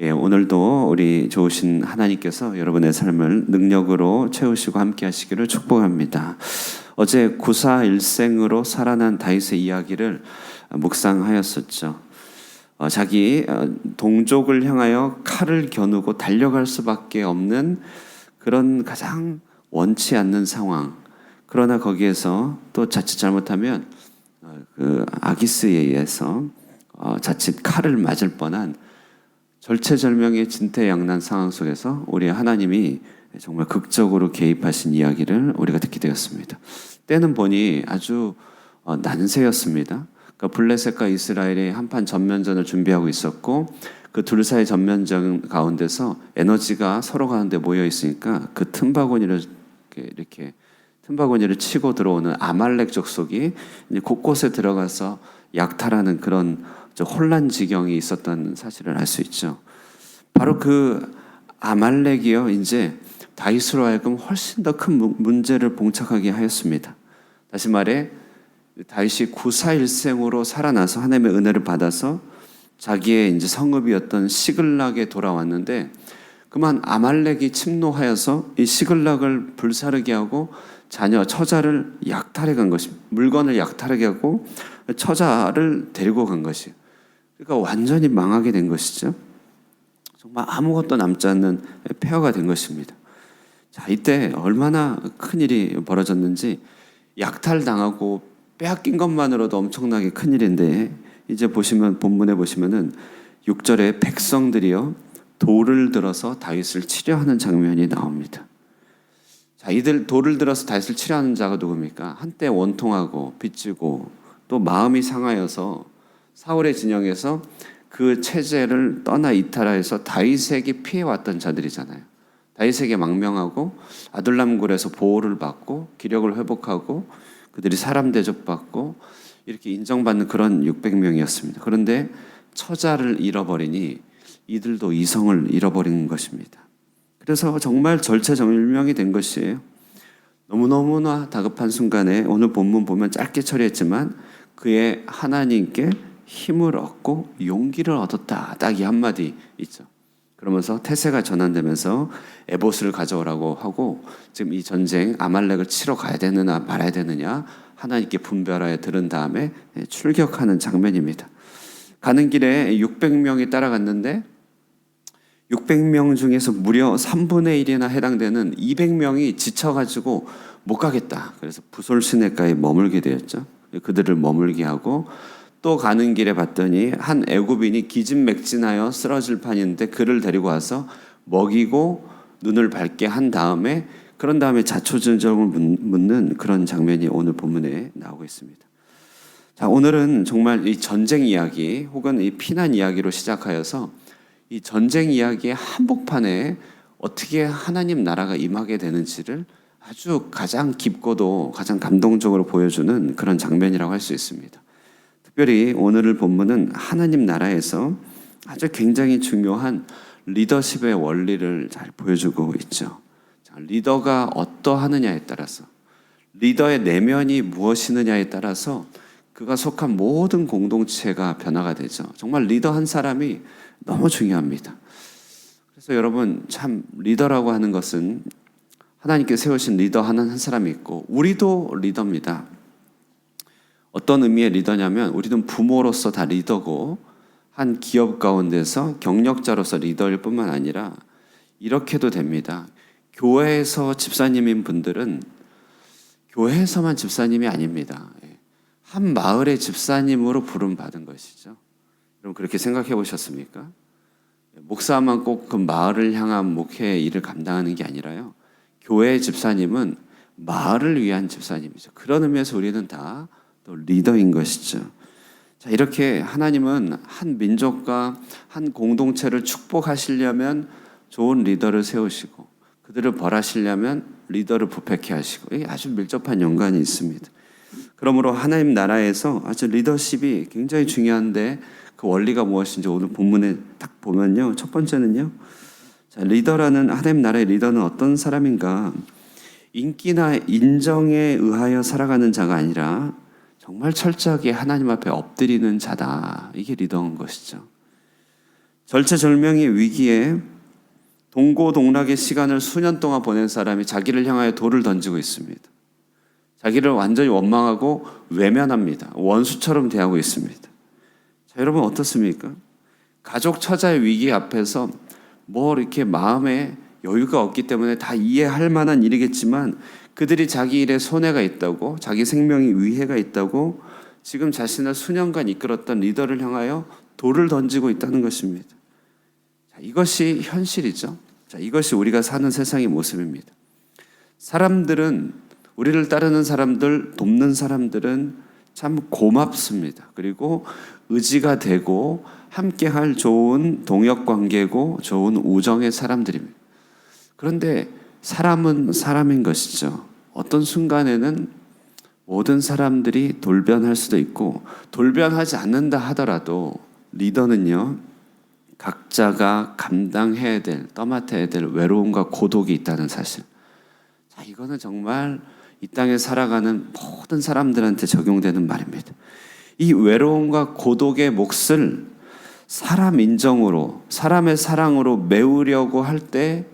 오늘도 우리 좋으신 하나님께서 여러분의 삶을 능력으로 채우시고 함께 하시기를 축복합니다. 어제 구사일생으로 살아난 다윗의 이야기를 묵상하였었죠. 자기 동족을 향하여 칼을 겨누고 달려갈 수밖에 없는 그런 가장 원치 않는 상황. 그러나 거기에서 또 자칫 잘못하면 그 아기스에 의해서 자칫 칼을 맞을 뻔한 절체절명의 진퇴양난 상황 속에서 우리 하나님이 정말 극적으로 개입하신 이야기를 우리가 듣게 되었습니다. 때는 보니 아주 난세였습니다. 그러니까 블레셋과 이스라엘이 한판 전면전을 준비하고 있었고 그 둘 사이 전면전 가운데서 에너지가 서로 가운데 모여 있으니까 그 틈바구니를 이렇게 틈바구니를 치고 들어오는 아말렉 족속이 곳곳에 들어가서 약탈하는 그런 혼란 지경이 있었던 사실을 알 수 있죠. 바로 그 아말렉이요, 이제 다윗으로 하여금 훨씬 더 큰 문제를 봉착하게 하였습니다. 다시 말해 다윗이 구사일생으로 살아나서 하나님의 은혜를 받아서 자기의 이제 성읍이었던 시글락에 돌아왔는데 그만 아말렉이 침노하여서 이 시글락을 불사르게 하고 처자를 약탈해 간 것입니다. 물건을 약탈하게 하고 처자를 데리고 간 것이에요. 그러니까 완전히 망하게 된 것이죠. 정말 아무것도 남지 않는 폐허가 된 것입니다. 자, 이때 얼마나 큰일이 벌어졌는지 약탈당하고 빼앗긴 것만으로도 엄청나게 큰일인데 이제 보시면 본문에 보시면은 6절에 백성들이요 돌을 들어서 다윗을 치려하는 장면이 나옵니다. 자, 이들 돌을 들어서 다윗을 치려하는 자가 누굽니까? 한때 원통하고 빚지고 또 마음이 상하여서 사울의 진영에서 그 체제를 떠나 이탈하여서 다윗에게 피해왔던 자들이잖아요. 다윗에게 망명하고 아둘람굴에서 보호를 받고 기력을 회복하고 그들이 사람 대접받고 이렇게 인정받는 그런 600명이었습니다. 그런데 처자를 잃어버리니 이들도 이성을 잃어버린 것입니다. 그래서 정말 절체절명이 된 것이에요. 너무너무나 다급한 순간에 오늘 본문 보면 짧게 처리했지만 그의 하나님께 힘을 얻고 용기를 얻었다. 딱 이 한마디 있죠. 그러면서 태세가 전환되면서 에봇을 가져오라고 하고 지금 이 전쟁 아말렉을 치러 가야 되느냐 말아야 되느냐 하나님께 분별하여 들은 다음에 출격하는 장면입니다. 가는 길에 600명이 따라갔는데 600명 중에서 무려 3분의 1이나 해당되는 200명이 지쳐가지고 못 가겠다. 그래서 부솔 시내가에 머물게 되었죠. 그들을 머물게 하고 또 가는 길에 봤더니 한 애굽인이 기진맥진하여 쓰러질 판인데 그를 데리고 와서 먹이고 눈을 밝게 한 다음에 그런 다음에 자초지종을 묻는 그런 장면이 오늘 본문에 나오고 있습니다. 자, 오늘은 정말 이 전쟁 이야기 혹은 이 피난 이야기로 시작하여서 이 전쟁 이야기의 한복판에 어떻게 하나님 나라가 임하게 되는지를 아주 가장 깊고도 가장 감동적으로 보여주는 그런 장면이라고 할 수 있습니다. 특별히 오늘 본문은 하나님 나라에서 아주 굉장히 중요한 리더십의 원리를 잘 보여주고 있죠. 자, 리더가 어떠하느냐에 따라서 리더의 내면이 무엇이느냐에 따라서 그가 속한 모든 공동체가 변화가 되죠. 정말 리더 한 사람이 너무 중요합니다. 그래서 여러분 참 리더라고 하는 것은 하나님께 세우신 리더 한 사람이 있고 우리도 리더입니다. 어떤 의미의 리더냐면 우리는 부모로서 다 리더고 한 기업 가운데서 경력자로서 리더일 뿐만 아니라 이렇게도 됩니다. 교회에서 집사님인 분들은 교회에서만 집사님이 아닙니다. 한 마을의 집사님으로 부름받은 것이죠. 여러분 그렇게 생각해 보셨습니까? 목사만 꼭 그 마을을 향한 목회 일을 감당하는 게 아니라요. 교회의 집사님은 마을을 위한 집사님이죠. 그런 의미에서 우리는 다 또 리더인 것이죠. 자, 이렇게 하나님은 한 민족과 한 공동체를 축복하시려면 좋은 리더를 세우시고 그들을 벌하시려면 리더를 부패케 하시고 이게 아주 밀접한 연관이 있습니다. 그러므로 하나님 나라에서 아주 리더십이 굉장히 중요한데 그 원리가 무엇인지 오늘 본문에 딱 보면요. 첫 번째는요. 자, 리더라는 하나님 나라의 리더는 어떤 사람인가? 인기나 인정에 의하여 살아가는 자가 아니라 정말 철저하게 하나님 앞에 엎드리는 자다. 이게 리더인 것이죠. 절체절명의 위기에 동고동락의 시간을 수년 동안 보낸 사람이 자기를 향하여 돌을 던지고 있습니다. 자기를 완전히 원망하고 외면합니다. 원수처럼 대하고 있습니다. 자, 여러분 어떻습니까? 가족 처자의 위기 앞에서 뭐 이렇게 마음에 여유가 없기 때문에 다 이해할 만한 일이겠지만 그들이 자기 일에 손해가 있다고, 자기 생명에 위해가 있다고 지금 자신을 수년간 이끌었던 리더를 향하여 돌을 던지고 있다는 것입니다. 자, 이것이 현실이죠. 자, 이것이 우리가 사는 세상의 모습입니다. 사람들은, 우리를 따르는 사람들, 돕는 사람들은 참 고맙습니다. 그리고 의지가 되고 함께할 좋은 동역관계고 좋은 우정의 사람들입니다. 그런데 사람은 사람인 것이죠. 어떤 순간에는 모든 사람들이 돌변할 수도 있고 돌변하지 않는다 하더라도 리더는요, 각자가 감당해야 될, 떠맡아야 될 외로움과 고독이 있다는 사실. 자, 이거는 정말 이 땅에 살아가는 모든 사람들한테 적용되는 말입니다. 이 외로움과 고독의 몫을 사람 인정으로, 사람의 사랑으로 메우려고 할 때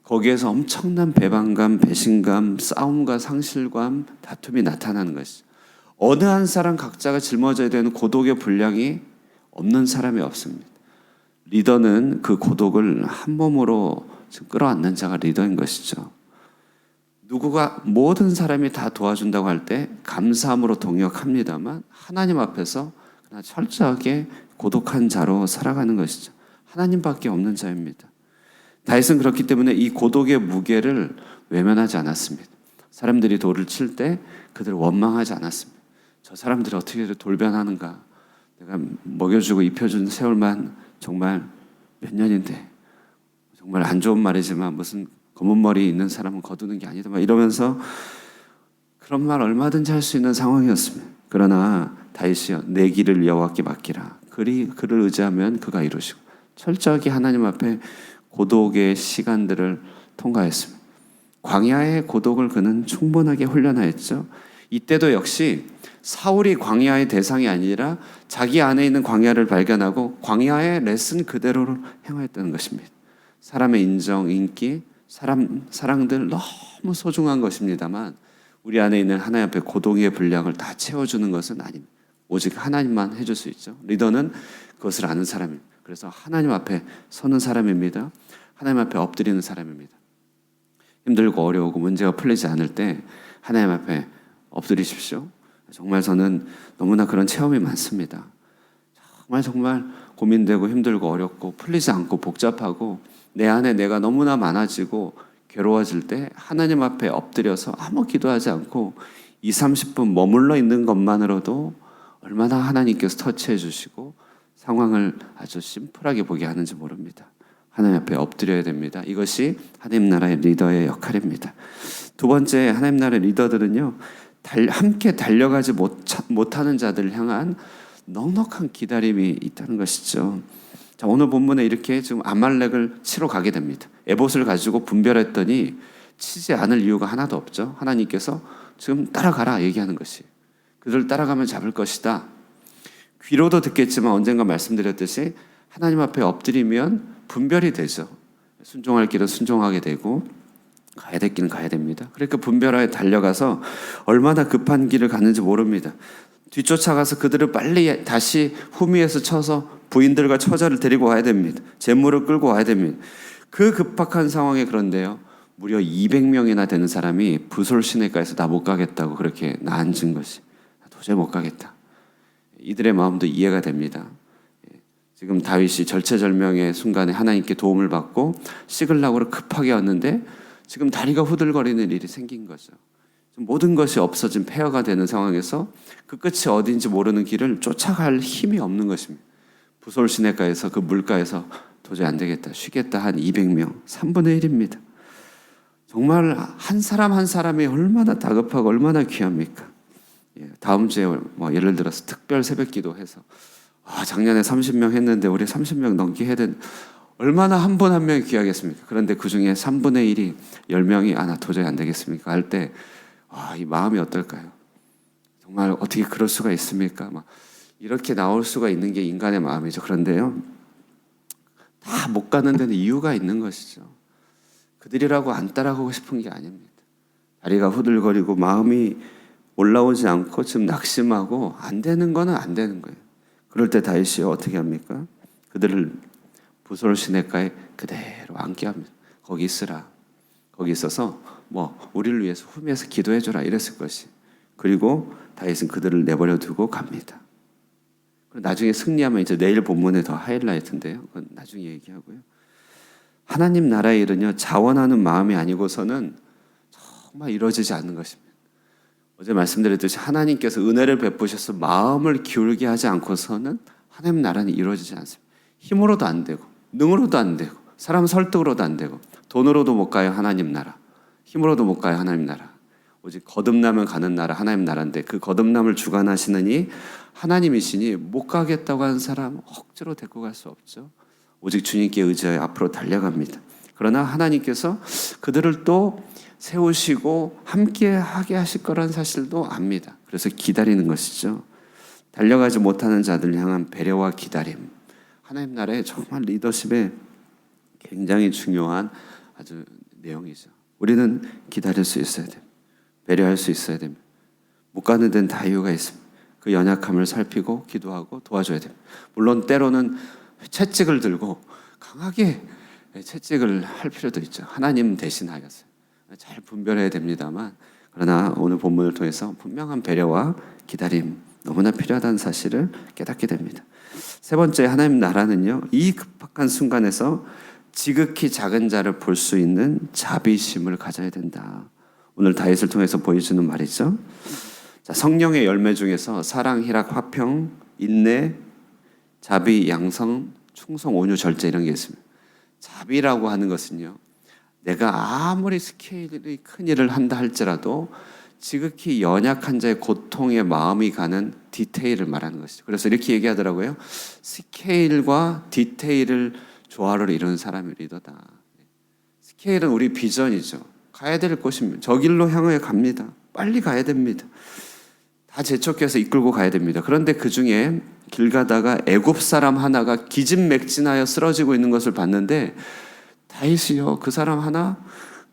거기에서 엄청난 배반감, 배신감, 싸움과 상실감, 다툼이 나타나는 것이죠. 어느 한 사람 각자가 짊어져야 되는 고독의 분량이 없는 사람이 없습니다. 리더는 그 고독을 한 몸으로 끌어안는 자가 리더인 것이죠. 누구가 모든 사람이 다 도와준다고 할 때 감사함으로 동역합니다만 하나님 앞에서 그러나 철저하게 고독한 자로 살아가는 것이죠. 하나님밖에 없는 자입니다. 다윗은 그렇기 때문에 이 고독의 무게를 외면하지 않았습니다. 사람들이 돌을 칠 때 그들을 원망하지 않았습니다. 저 사람들이 어떻게 돌변하는가. 내가 먹여주고 입혀준 세월만 정말 몇 년인데 정말 안 좋은 말이지만 무슨 검은 머리 있는 사람은 거두는 게 아니다 이러면서 그런 말 얼마든지 할 수 있는 상황이었습니다. 그러나 다윗이여 내 길을 여호와께 맡기라. 그를 의지하면 그가 이루시고 철저하게 하나님 앞에 고독의 시간들을 통과했습니다. 광야의 고독을 그는 충분하게 훈련하였죠. 이때도 역시 사울이 광야의 대상이 아니라 자기 안에 있는 광야를 발견하고 광야의 레슨 그대로 행하였다는 것입니다. 사람의 인정, 인기, 사랑들 너무 소중한 것입니다만 우리 안에 있는 하나님 앞에 고독의 분량을 다 채워주는 것은 아닙니다. 오직 하나님만 해줄 수 있죠. 리더는 그것을 아는 사람입니다. 그래서 하나님 앞에 서는 사람입니다. 하나님 앞에 엎드리는 사람입니다. 힘들고 어려우고 문제가 풀리지 않을 때 하나님 앞에 엎드리십시오. 정말 저는 너무나 그런 체험이 많습니다. 정말 고민되고 힘들고 어렵고 풀리지 않고 복잡하고 내 안에 내가 너무나 많아지고 괴로워질 때 하나님 앞에 엎드려서 아무 기도하지 않고 20-30분 머물러 있는 것만으로도 얼마나 하나님께서 터치해 주시고 상황을 아주 심플하게 보게 하는지 모릅니다. 하나님 앞에 엎드려야 됩니다. 이것이 하나님 나라의 리더의 역할입니다. 두 번째, 하나님 나라의 리더들은요, 함께 달려가지 못하는 자들을 향한 넉넉한 기다림이 있다는 것이죠. 자, 오늘 본문에 이렇게 지금 아말렉을 치러 가게 됩니다. 에봇을 가지고 분별했더니 치지 않을 이유가 하나도 없죠. 하나님께서 지금 따라가라 얘기하는 것이. 그들을 따라가면 잡을 것이다. 귀로도 듣겠지만 언젠가 말씀드렸듯이 하나님 앞에 엎드리면 분별이 되죠. 순종할 길은 순종하게 되고 가야 될 길은 가야 됩니다. 그러니까 분별하에 달려가서 얼마나 급한 길을 가는지 모릅니다. 뒤쫓아가서 그들을 빨리 다시 후미에서 쳐서 부인들과 처자를 데리고 와야 됩니다. 재물을 끌고 와야 됩니다. 그 급박한 상황에 그런데요, 무려 200명이나 되는 사람이 부솔 시내가에서 나 못 가겠다고 그렇게 나앉은 것이, 도저히 못 가겠다. 이들의 마음도 이해가 됩니다. 지금 다윗이 절체절명의 순간에 하나님께 도움을 받고 시글락으로 급하게 왔는데 지금 다리가 후들거리는 일이 생긴 거죠. 모든 것이 없어진 폐허가 되는 상황에서 그 끝이 어딘지 모르는 길을 쫓아갈 힘이 없는 것입니다. 부솔 시내가에서 그 물가에서 도저히 안 되겠다, 쉬겠다 한 200명, 3분의 1입니다. 정말 한 사람 한 사람이 얼마나 다급하고 얼마나 귀합니까? 다음 주에 예를 들어서 특별 새벽 기도해서 작년에 30명 했는데 우리 30명 넘게 해야 되는, 얼마나 한 분 한 명이 귀하겠습니까? 그런데 그 중에 3분의 1이 10명이 나 도저히 안 되겠습니까? 할 때 이 마음이 어떨까요? 정말 어떻게 그럴 수가 있습니까? 이렇게 나올 수가 있는 게 인간의 마음이죠. 그런데요, 다 못 가는 데는 이유가 있는 것이죠. 그들이라고 안 따라가고 싶은 게 아닙니다. 다리가 후들거리고 마음이 올라오지 않고 지금 낙심하고 안 되는 거는 안 되는 거예요. 그럴 때 다윗이 어떻게 합니까? 그들을 부솔 시내가에 그대로 앉게 합니다. 거기 있으라. 거기 있어서 우리를 위해서 후미에서 기도해줘라 이랬을 것이. 그리고 다윗은 그들을 내버려 두고 갑니다. 나중에 승리하면 이제 내일 본문에 더 하이라이트인데요. 그건 나중에 얘기하고요. 하나님 나라의 일은요, 자원하는 마음이 아니고서는 정말 이루어지지 않는 것입니다. 어제 말씀드렸듯이 하나님께서 은혜를 베푸셔서 마음을 기울게 하지 않고서는 하나님 나라는 이루어지지 않습니다. 힘으로도 안 되고 능으로도 안 되고 사람 설득으로도 안 되고 돈으로도 못 가요 하나님 나라. 힘으로도 못 가요 하나님 나라. 오직 거듭나면 가는 나라 하나님 나라인데 그 거듭남을 주관하시는 이 하나님이시니 못 가겠다고 하는 사람 억지로 데리고 갈 수 없죠. 오직 주님께 의지하여 앞으로 달려갑니다. 그러나 하나님께서 그들을 또 세우시고 함께 하게 하실 거라는 사실도 압니다. 그래서 기다리는 것이죠. 달려가지 못하는 자들을 향한 배려와 기다림. 하나님 나라의 정말 리더십에 굉장히 중요한 아주 내용이죠. 우리는 기다릴 수 있어야 됩니다. 배려할 수 있어야 됩니다. 못 가는 데는 다 이유가 있습니다. 그 연약함을 살피고 기도하고 도와줘야 됩니다. 물론 때로는 채찍을 들고 강하게 채찍을 할 필요도 있죠. 하나님 대신하였어요. 잘 분별해야 됩니다만 그러나 오늘 본문을 통해서 분명한 배려와 기다림 너무나 필요하다는 사실을 깨닫게 됩니다. 세 번째 하나님 나라는요. 이 급박한 순간에서 지극히 작은 자를 볼 수 있는 자비심을 가져야 된다. 오늘 다윗을 통해서 보여주는 말이죠. 자, 성령의 열매 중에서 사랑, 희락, 화평, 인내, 자비, 양성, 충성, 온유, 절제 이런 게 있습니다. 자비라고 하는 것은요. 내가 아무리 스케일이 큰 일을 한다 할지라도 지극히 연약한 자의 고통에 마음이 가는 디테일을 말하는 것이죠. 그래서 이렇게 얘기하더라고요. 스케일과 디테일을 조화를 이루는 사람이 리더다. 스케일은 우리 비전이죠. 가야 될 곳입니다. 저 길로 향해 갑니다. 빨리 가야 됩니다. 다 재촉해서 이끌고 가야 됩니다. 그런데 그 중에 길 가다가 애굽 사람 하나가 기진맥진하여 쓰러지고 있는 것을 봤는데 다윗이요 그 사람 하나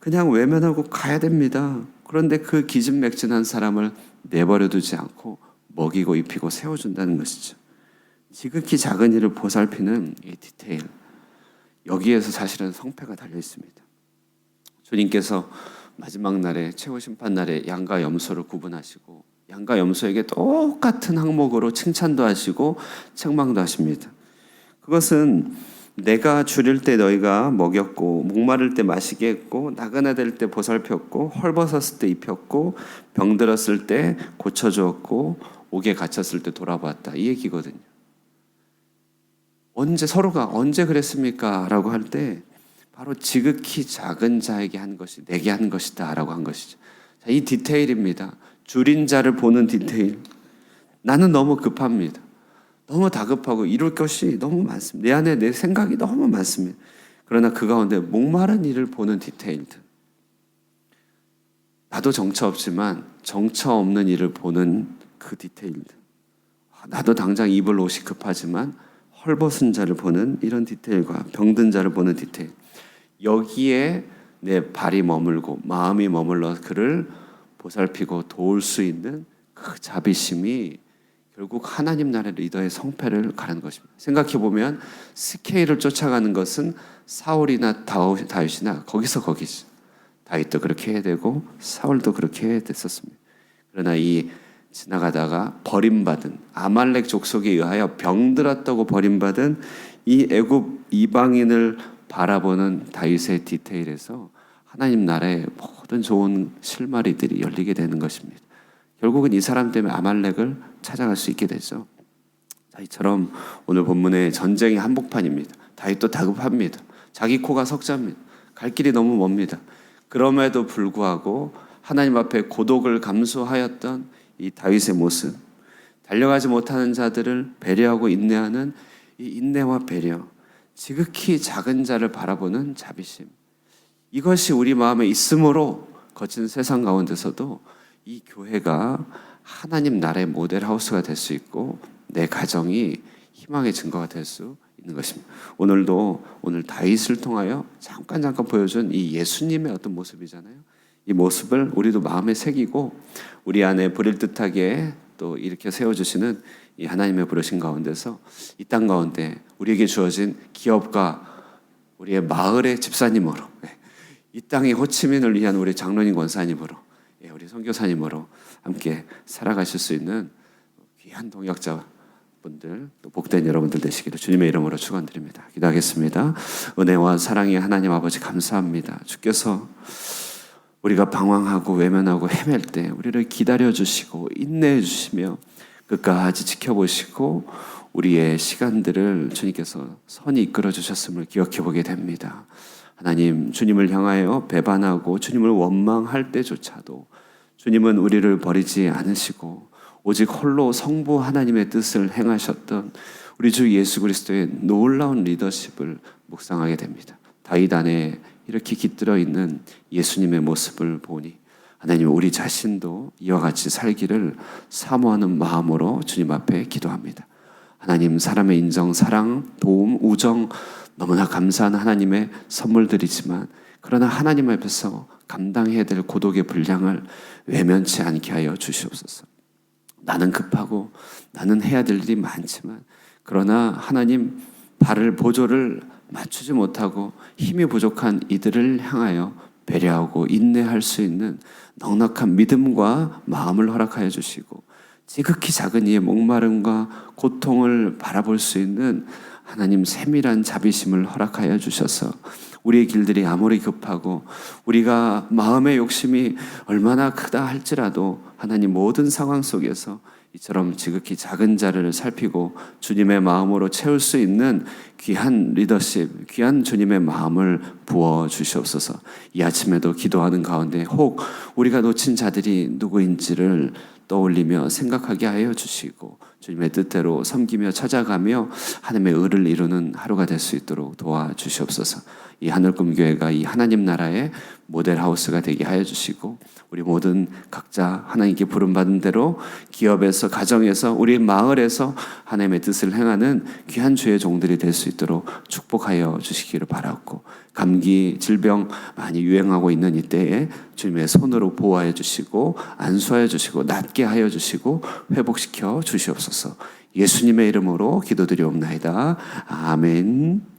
그냥 외면하고 가야 됩니다. 그런데 그 기진맥진한 사람을 내버려 두지 않고 먹이고 입히고 세워준다는 것이죠. 지극히 작은 일을 보살피는 이 디테일, 여기에서 사실은 성패가 달려 있습니다. 주님께서 마지막 날에 최후 심판 날에 양과 염소를 구분하시고 양과 염소에게 똑같은 항목으로 칭찬도 하시고 책망도 하십니다. 그것은 내가 줄일 때 너희가 먹였고 목마를 때 마시게 했고 나그네될 때 보살폈고 헐벗었을 때 입혔고 병들었을 때 고쳐주었고 옥에 갇혔을 때 돌아보았다. 이 얘기거든요. 서로가 언제 그랬습니까? 라고 할 때 바로 지극히 작은 자에게 한 것이 내게 한 것이다 라고 한 것이죠. 자, 이 디테일입니다. 줄인 자를 보는 디테일. 나는 너무 급합니다. 너무 다급하고 이룰 것이 너무 많습니다. 내 안에 내 생각이 너무 많습니다. 그러나 그 가운데 목마른 이를 보는 디테일들. 나도 정처 없지만 정처 없는 이를 보는 그 디테일들. 나도 당장 입을 옷이 급하지만 헐벗은 자를 보는 이런 디테일과 병든 자를 보는 디테일. 여기에 내 발이 머물고 마음이 머물러 그를 보살피고 도울 수 있는 그 자비심이 결국 하나님 나라의 리더의 성패를 가르는 것입니다. 생각해보면 스케일을 쫓아가는 것은 사울이나 다윗이나 거기서 다윗도 그렇게 해야 되고 사울도 그렇게 해야 됐었습니다. 그러나 이 지나가다가 버림받은 아말렉 족속에 의하여 병들었다고 버림받은 이 애굽 이방인을 바라보는 다윗의 디테일에서 하나님 나라의 모든 좋은 실마리들이 열리게 되는 것입니다. 결국은 이 사람 때문에 아말렉을 찾아갈 수 있게 되죠. 다윗처럼 오늘 본문의 전쟁의 한복판입니다. 다윗도 다급합니다. 자기 코가 석자입니다. 갈 길이 너무 멉니다. 그럼에도 불구하고 하나님 앞에 고독을 감수하였던 이 다윗의 모습, 달려가지 못하는 자들을 배려하고 인내하는 이 인내와 배려, 지극히 작은 자를 바라보는 자비심, 이것이 우리 마음에 있으므로 거친 세상 가운데서도 이 교회가 하나님 나라의 모델 하우스가 될 수 있고 내 가정이 희망의 증거가 될 수 있는 것입니다. 오늘 다윗을 통하여 잠깐 보여준 이 예수님의 어떤 모습이잖아요. 이 모습을 우리도 마음에 새기고 우리 안에 부릴듯하게 또 이렇게 세워주시는 이 하나님의 부르신 가운데서 이 땅 가운데 우리에게 주어진 기업과 우리의 마을의 집사님으로, 이 땅의 호치민을 위한 우리 장로님 권사님으로, 우리 선교사님으로 함께 살아가실 수 있는 귀한 동역자분들, 또 복된 여러분들 되시기를 주님의 이름으로 축원드립니다. 기도하겠습니다. 은혜와 사랑의 하나님 아버지 감사합니다. 주께서 우리가 방황하고 외면하고 헤맬 때 우리를 기다려주시고 인내해 주시며 끝까지 지켜보시고 우리의 시간들을 주님께서 선히 이끌어 주셨음을 기억해 보게 됩니다. 하나님, 주님을 향하여 배반하고 주님을 원망할 때조차도 주님은 우리를 버리지 않으시고 오직 홀로 성부 하나님의 뜻을 행하셨던 우리 주 예수 그리스도의 놀라운 리더십을 묵상하게 됩니다. 다윗 안에 이렇게 깃들어 있는 예수님의 모습을 보니 하나님, 우리 자신도 이와 같이 살기를 사모하는 마음으로 주님 앞에 기도합니다. 하나님, 사람의 인정, 사랑, 도움, 우정 너무나 감사한 하나님의 선물들이지만 그러나 하나님 앞에서 감당해야 될 고독의 분량을 외면치 않게 하여 주시옵소서. 나는 급하고 나는 해야 될 일이 많지만 그러나 하나님, 발을 보조를 맞추지 못하고 힘이 부족한 이들을 향하여 배려하고 인내할 수 있는 넉넉한 믿음과 마음을 허락하여 주시고 지극히 작은 이의 목마름과 고통을 바라볼 수 있는 하나님 세밀한 자비심을 허락하여 주셔서 우리의 길들이 아무리 급하고 우리가 마음의 욕심이 얼마나 크다 할지라도 하나님 모든 상황 속에서 이처럼 지극히 작은 자를 살피고 주님의 마음으로 채울 수 있는 귀한 리더십, 귀한 주님의 마음을 부어 주시옵소서. 이 아침에도 기도하는 가운데 혹 우리가 놓친 자들이 누구인지를 떠올리며 생각하게 하여 주시고 주님의 뜻대로 섬기며 찾아가며 하나님의 의를 이루는 하루가 될 수 있도록 도와주시옵소서. 이 하늘꿈교회가 이 하나님 나라의 모델하우스가 되게 하여 주시고 우리 모든 각자 하나님께 부름받은 대로 기업에서, 가정에서, 우리 마을에서 하나님의 뜻을 행하는 귀한 주의 종들이 될 수 있도록 축복하여 주시기를 바라고, 감기, 질병 많이 유행하고 있는 이때에 주님의 손으로 보호하여 주시고 안수하여 주시고 낫게 하여 주시고 회복시켜 주시옵소서. 예수님의 이름으로 기도드리옵나이다. 아멘.